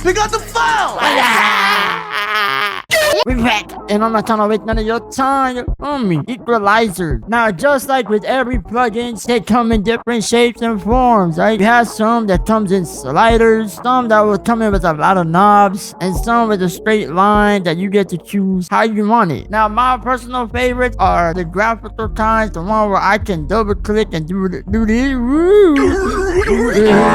They got the file! We're back, and I'm not trying to waste none of your time. You feel me? Equalizer. Now, just like with every plugin, they come in different shapes and forms, right? You have some that comes in sliders, some that will come in with a lot of knobs, and some with a straight line that you get to choose how you want it. Now, my personal favorites are the graphical kinds, the one where I can double click and do this.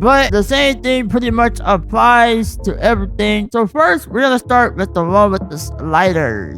But the same thing pretty much applies to everything. So first, we're gonna start with the one with the sliders.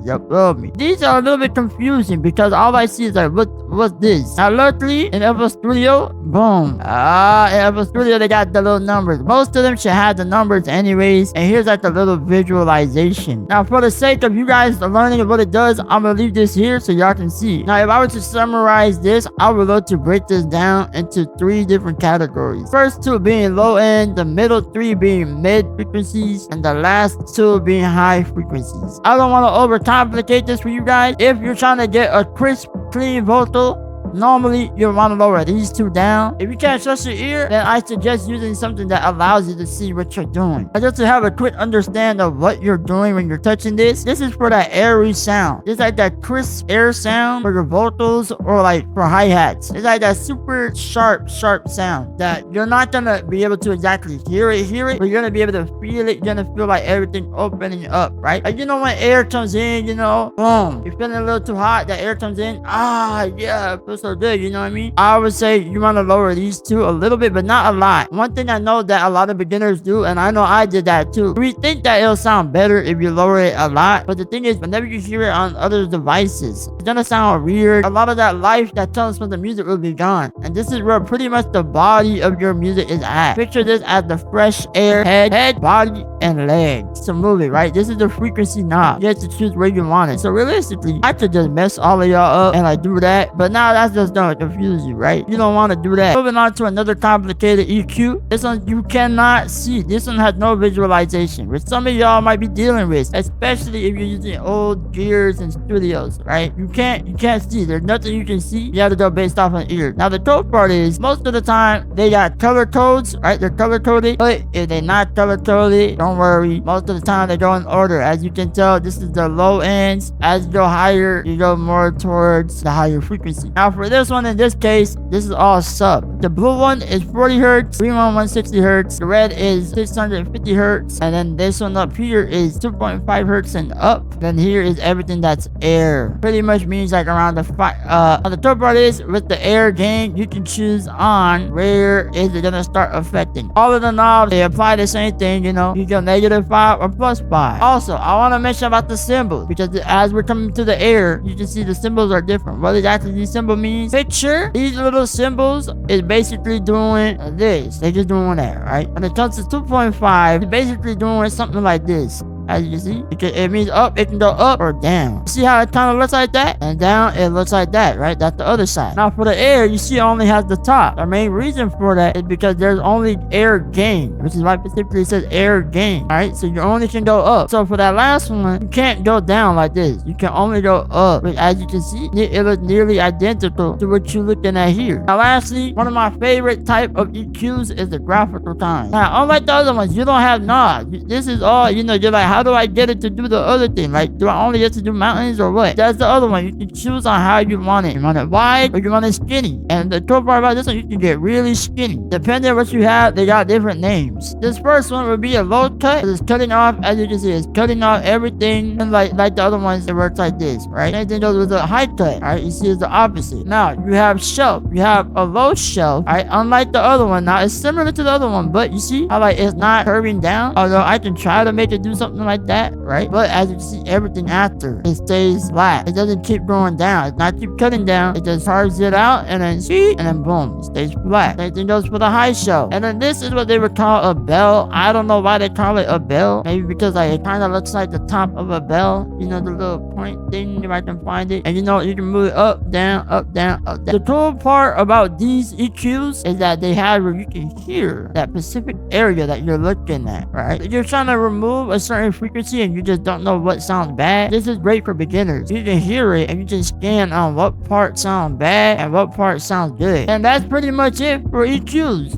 You feel me? These are a little bit confusing because all I see is like, what's this? Now, luckily, in FL Studio, boom. In FL Studio, they got the little numbers. Most of them should have the numbers anyways. And here's like the little visualization. Now, for the sake of you guys learning what it does, I'm gonna leave this here so y'all can see. Now, if I were to summarize this, I would love to break this down into 3 different categories. First 2 being low end, the middle 3 being mid frequencies, and the last 2 being high frequencies. I don't want to overcomplicate this for you guys. If you're trying to get a crisp, clean vocal, normally you'll want to lower these 2 down. If you can't trust your ear, then I suggest using something that allows you to see what you're doing. And just to have a quick understand of what you're doing when you're touching this is for that airy sound. It's like that crisp air sound for your vocals or like for hi-hats. It's like that super sharp sound that you're not gonna be able to exactly hear it, but you're gonna be able to feel it. You're gonna feel like everything opening up, right? Like, you know, when air comes in, you know, boom, you're feeling a little too hot, that air comes in, yeah, it feels so good, you know what I mean? I would say you want to lower these 2 a little bit, but not a lot. One thing I know that a lot of beginners do, and I know I did that too, we think that it'll sound better if you lower it a lot, but the thing is, whenever you hear it on other devices, it's gonna sound weird. A lot of that life that comes from the music will be gone, and this is where pretty much the body of your music is at. Picture this as the fresh air head, body, and legs. It's a movie, right? This is the frequency knob. You have to choose where you want it. So realistically, I could just mess all of y'all up and like do that, but now that's just gonna confuse you, right? You don't want to do that. Moving on to another complicated EQ. This one you cannot see. This one has no visualization, which some of y'all might be dealing with, especially if you're using old gears and studios, right? You can't see. There's nothing you can see. You have to go based off an ear. Now the dope part is most of the time they got color codes, right? They're color coded, but if they're not color coded, don't worry. Most of the time they go in order. As you can tell, this is the low ends. As you go higher, you go more towards the higher frequency. Now for this one, in this case, this is all sub. The blue one is 40 hertz, green one 160 hertz, the red is 650 hertz, and then this one up here is 2.5 hertz and up. Then here is everything that's air. Pretty much means like around the the top part is with the air gain, you can choose on where is it gonna start affecting. All of the knobs, they apply the same thing, you know. You go -5 or +5. Also, I want to mention about the symbols because as we're coming to the air, you can see the symbols are different. What exactly these symbol means? Picture these little symbols is basically doing this. They're just doing that, right? When it comes to 2.5, it's basically doing something like this. As you can see, it means up, it can go up or down. See how it kind of looks like that? And down, it looks like that, right? That's the other side. Now for the air, you see it only has the top. The main reason for that is because there's only air gain, which is why specifically it says air gain, right? So you only can go up. So for that last one, you can't go down like this. You can only go up. But as you can see, it looks nearly identical to what you're looking at here. Now lastly, one of my favorite type of EQs is the graphical kind. Now, unlike the other ones, you don't have knobs. This is all, you know, you're like, how do I get it to do the other thing? Like, do I only get to do mountains or what? That's the other one. You can choose on how you want it. You want it wide or you want it skinny. And the cool part about this one, you can get really skinny. Depending on what you have, they got different names. This first one would be a low cut. It's cutting off, as you can see, it's cutting off everything. And like the other ones, it works like this, right? Same thing goes with a high cut, right? You see it's the opposite. Now, you have shelf. You have a low shelf, right? Unlike the other one. Now, it's similar to the other one, but you see how like it's not curving down? Although I can try to make it do something like that, right? But as you see, everything after it stays flat. It doesn't keep going down. It's not keep cutting down. It just carves it out and then boom, it stays flat. Same thing goes for the high shelf. And then this is what they would call a bell. I don't know why they call it a bell. Maybe because like it kind of looks like the top of a bell. You know, the little point thing, if I can find it. And you know, you can move it up, down, up, down, up, down. The cool part about these EQs is that they have where you can hear that specific area that you're looking at, right? If you're trying to remove a certain frequency and you just don't know what sounds bad, this is great for beginners. You can hear it and you can scan on what part sounds bad and what part sounds good. And that's pretty much it for EQs.